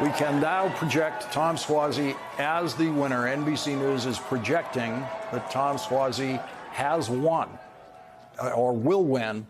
We can now project Tom Suozzi as the winner. NBC News is projecting that Tom Suozzi has won or will win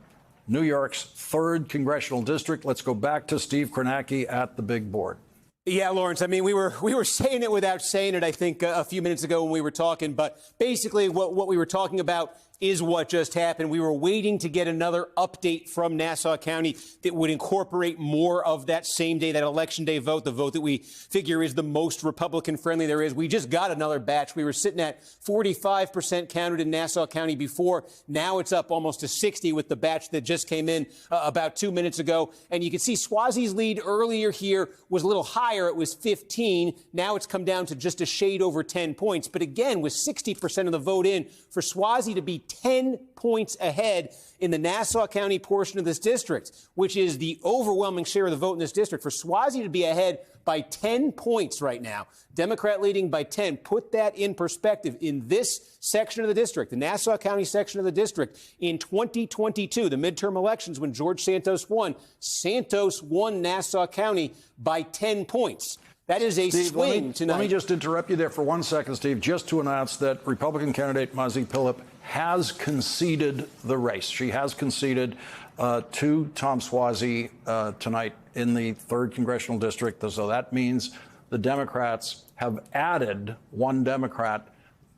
New York's 3rd congressional district. Let's go back to Steve Kornacki at the big board. Yeah, Lawrence, I mean, we were saying it without saying it, I think, a few minutes ago when we were talking. But basically what we were talking about is what just happened. We were waiting to get another update from Nassau County that would incorporate more of that same day, that election day vote, the vote that we figure is the most Republican friendly there is. We just got another batch. We were sitting at 45% counted in Nassau County before. Now it's up almost to 60 with the batch that just came in about 2 minutes ago. And you can see Suozzi's lead earlier here was a little higher. It was 15. Now it's come down to just a shade over 10 points. But again, with 60% of the vote in, for Suozzi to be 10 points ahead in the Nassau County portion of this district, which is the overwhelming share of the vote in this district, for Suozzi to be ahead by 10 points right now, Democrat leading by 10. Put that in perspective. In this section of the district, the Nassau County section of the district, in 2022, the midterm elections when George Santos won Nassau County by 10 points. That is a swing tonight. Let me just interrupt you there for 1 second, Steve, just to announce that Republican candidate Mazi Pilip has conceded the race. She has conceded to Tom Suozzi tonight in the 3rd congressional district. So that means the Democrats have added one Democrat.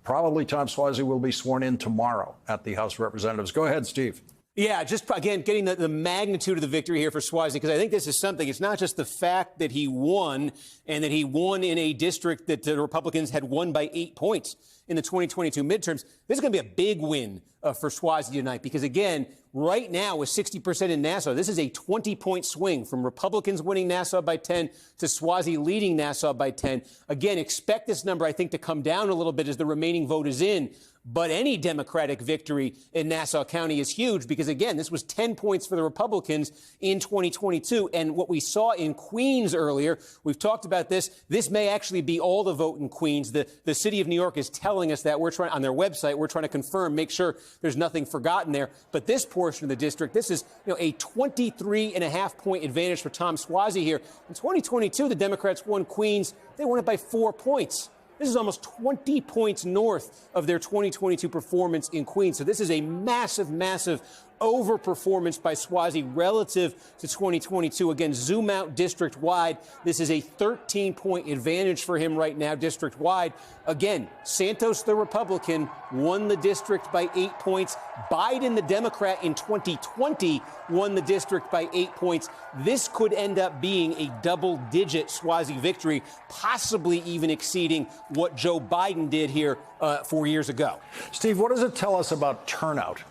Probably Tom Suozzi will be sworn in tomorrow at the House of Representatives. Go ahead, Steve. Yeah, just again, getting the magnitude of the victory here for Suozzi, because I think this is something. It's not just the fact that he won and that he won in a district that the Republicans had won by 8 points in the 2022 midterms. This is going to be a big win for Suozzi tonight, because, again, right now with 60% in Nassau, this is a 20-point swing from Republicans winning Nassau by 10 to Suozzi leading Nassau by 10. Again, expect this number, I think, to come down a little bit as the remaining vote is in. But any Democratic victory in Nassau County is huge because, again, this was 10 points for the Republicans in 2022. And what we saw in Queens earlier, we've talked about this. This may actually be all the vote in Queens. The city of New York is telling us that. We're trying on their website. We're trying to confirm, make sure there's nothing forgotten there. But this portion of the district, this is a 23.5-point advantage for Tom Suozzi here. In 2022, the Democrats won Queens. They won it by 4 points. This is almost 20 points north of their 2022 performance in Queens. So this is a massive, massive overperformance by Suozzi relative to 2022. Again, zoom out district-wide. This is a 13-point advantage for him right now district-wide. Again, Santos, the Republican, won the district by 8 points. Biden, the Democrat, in 2020 won the district by 8 points. This could end up being a double-digit Suozzi victory, possibly even exceeding what Joe Biden did here 4 years ago. Steve, what does it tell us about turnout?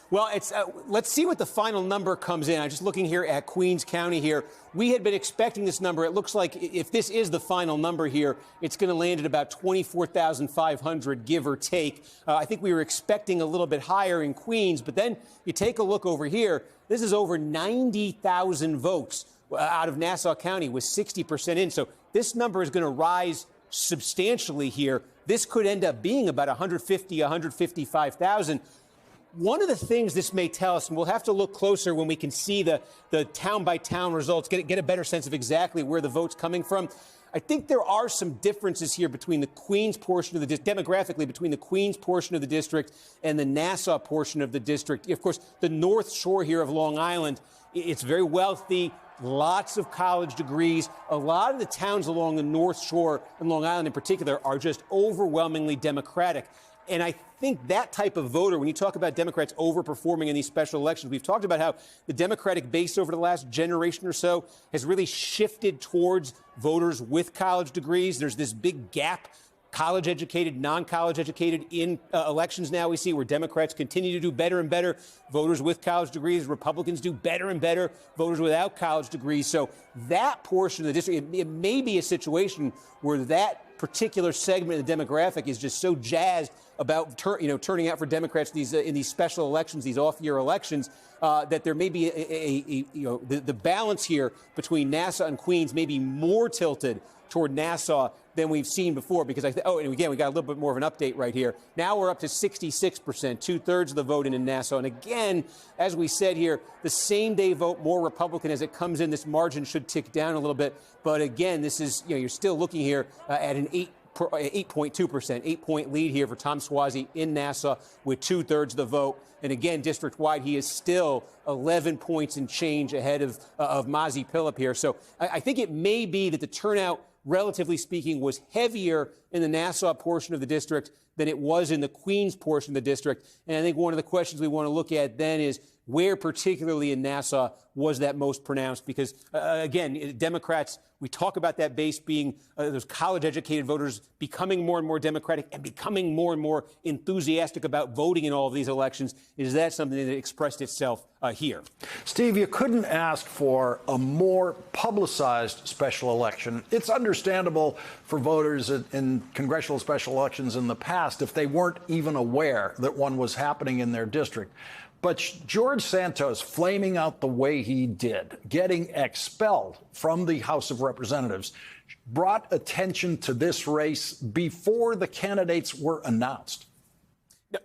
Well, let's see what the final number comes in. I'm just looking here at Queens County here. We had been expecting this number. It looks like if this is the final number here, it's going to land at about 24,500, give or take. I think we were expecting a little bit higher in Queens, but then you take a look over here. This is over 90,000 votes out of Nassau County with 60% in. So this number is going to rise substantially here. This could end up being about 150, 155,000. One of the things this may tell us, and we'll have to look closer when we can see the town-by-town results, get a better sense of exactly where the vote's coming from. I think there are some differences here between the Queens portion of the demographically between the Queens portion of the district and the Nassau portion of the district. Of course, the North Shore here of Long Island, it's very wealthy, lots of college degrees. A lot of the towns along the North Shore and Long Island in particular are just overwhelmingly Democratic. And I think that type of voter, when you talk about Democrats overperforming in these special elections, we've talked about how the Democratic base over the last generation or so has really shifted towards voters with college degrees. There's this big gap, college educated, non-college educated in elections now we see where Democrats continue to do better and better. Voters with college degrees, Republicans do better and better. Voters without college degrees. So that portion of the district, it may be a situation where that particular segment of the demographic is just so jazzed about turning out for Democrats in these special elections, these off-year elections, that there may be the balance here between Nassau and Queens may be more tilted toward Nassau than we've seen before, because and again, we got a little bit more of an update right here. Now we're up to 66%, 2/3 of the vote in Nassau. And again, as we said here, the same day vote more Republican as it comes in. This margin should tick down a little bit. But again, this is, you're still looking here at an 8.2%, 8-point lead here for Tom Suozzi in Nassau with 2/3 of the vote. And again, district-wide, he is still 11 points and change ahead of Mazi Pilip here. So I think it may be that the turnout, relatively speaking, was heavier in the Nassau portion of the district than it was in the Queens portion of the district. And I think one of the questions we want to look at then is where particularly in Nassau was that most pronounced? Because, again, Democrats, we talk about that base being those college-educated voters becoming more and more Democratic and becoming more and more enthusiastic about voting in all of these elections. Is that something that expressed itself here? Steve, you couldn't ask for a more publicized special election. It's understandable for voters in congressional special elections in the past if they weren't even aware that one was happening in their district. But George Santos flaming out the way he did, getting expelled from the House of Representatives, brought attention to this race before the candidates were announced.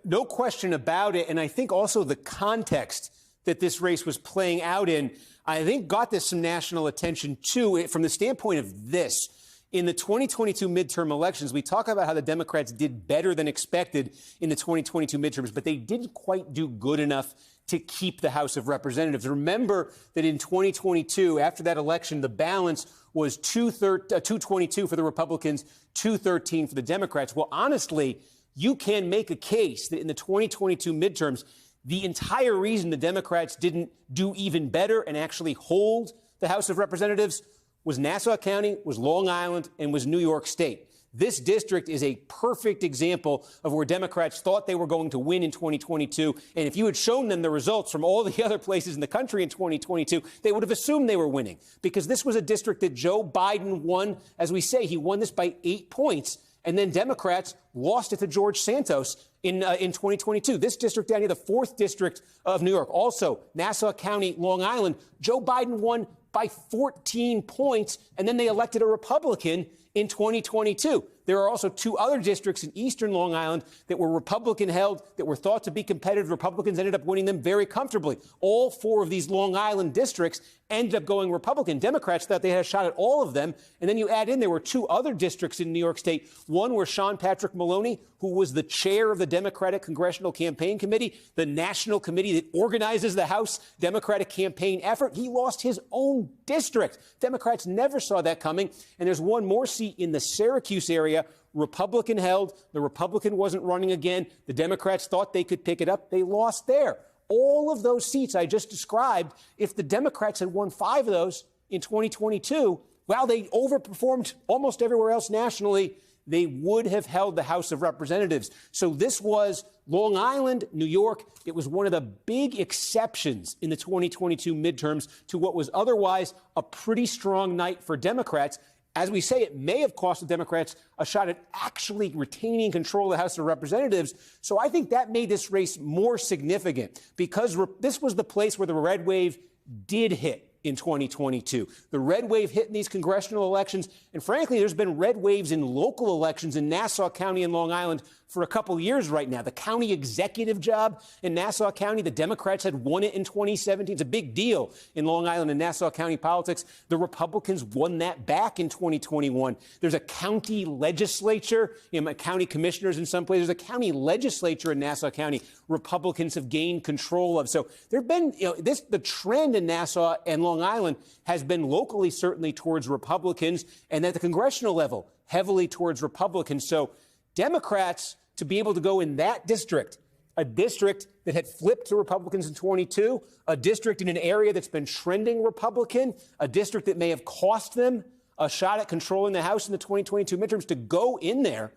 No question about it. And I think also the context that this race was playing out in, I think got this some national attention too, from the standpoint of this. In the 2022 midterm elections, we talk about how the Democrats did better than expected in the 2022 midterms, but they didn't quite do good enough to keep the House of Representatives. Remember that in 2022, after that election, the balance was 222 for the Republicans, 213 for the Democrats. Well, honestly, you can make a case that in the 2022 midterms, the entire reason the Democrats didn't do even better and actually hold the House of Representatives was Nassau County, was Long Island, and was New York State. This district is a perfect example of where Democrats thought they were going to win in 2022. And if you had shown them the results from all the other places in the country in 2022, they would have assumed they were winning, because this was a district that Joe Biden won. As we say, he won this by 8 points. And then Democrats lost it to George Santos in 2022. This district down here, the 4th district of New York, also Nassau County, Long Island, Joe Biden won by 14 points, and then they elected a Republican in 2022. There are also 2 other districts in eastern Long Island that were Republican-held, that were thought to be competitive. Republicans ended up winning them very comfortably. All 4 of these Long Island districts ended up going Republican. Democrats thought they had a shot at all of them. And then you add in, there were 2 other districts in New York State. One where Sean Patrick Maloney, who was the chair of the Democratic Congressional Campaign Committee, the national committee that organizes the House Democratic campaign effort, he lost his own district. Democrats never saw that coming. And there's one more seat in the Syracuse area, Republican held. The Republican wasn't running again. The Democrats thought they could pick it up. They lost there. All of those seats I just described, if the Democrats had won 5 of those in 2022, while they overperformed almost everywhere else nationally, they would have held the House of Representatives. So this was Long Island, New York. It was one of the big exceptions in the 2022 midterms to what was otherwise a pretty strong night for Democrats. As we say, it may have cost the Democrats a shot at actually retaining control of the House of Representatives. So I think that made this race more significant, because this was the place where the red wave did hit in 2022. The red wave hit in these congressional elections. And frankly, there's been red waves in local elections in Nassau County and Long Island for a couple years right now. The county executive job in Nassau County, the Democrats had won it in 2017. It's a big deal in Long Island and Nassau County politics. The Republicans won that back in 2021. There's a county legislature, county commissioners in some places. There's a county legislature in Nassau County Republicans have gained control of. So there have been, the trend in Nassau and Long Island has been locally certainly towards Republicans, and at the congressional level, heavily towards Republicans. So Democrats, to be able to go in that district, a district that had flipped to Republicans in 22, a district in an area that's been trending Republican, a district that may have cost them a shot at controlling the House in the 2022 midterms, to go in there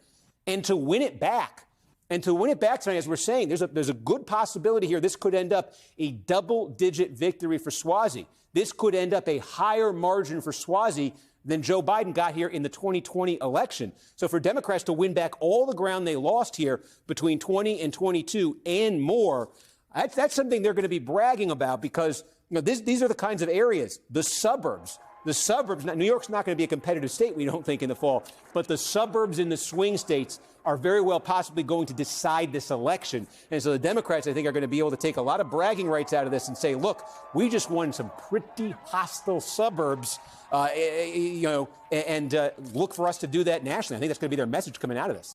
and to win it back. And to win it back tonight, as we're saying, there's a good possibility here this could end up a double-digit victory for Suozzi. this could end up a higher margin for Suozzi than Joe Biden got here in the 2020 election. So for Democrats to win back all the ground they lost here between 20 and 22 and more, that's something they're going to be bragging about, because these are the kinds of areas, the suburbs, New York's not going to be a competitive state, we don't think, in the fall, but the suburbs in the swing states are very well possibly going to decide this election. And so the Democrats, I think, are going to be able to take a lot of bragging rights out of this and say, look, we just won some pretty hostile suburbs, and look for us to do that nationally. I think that's going to be their message coming out of this.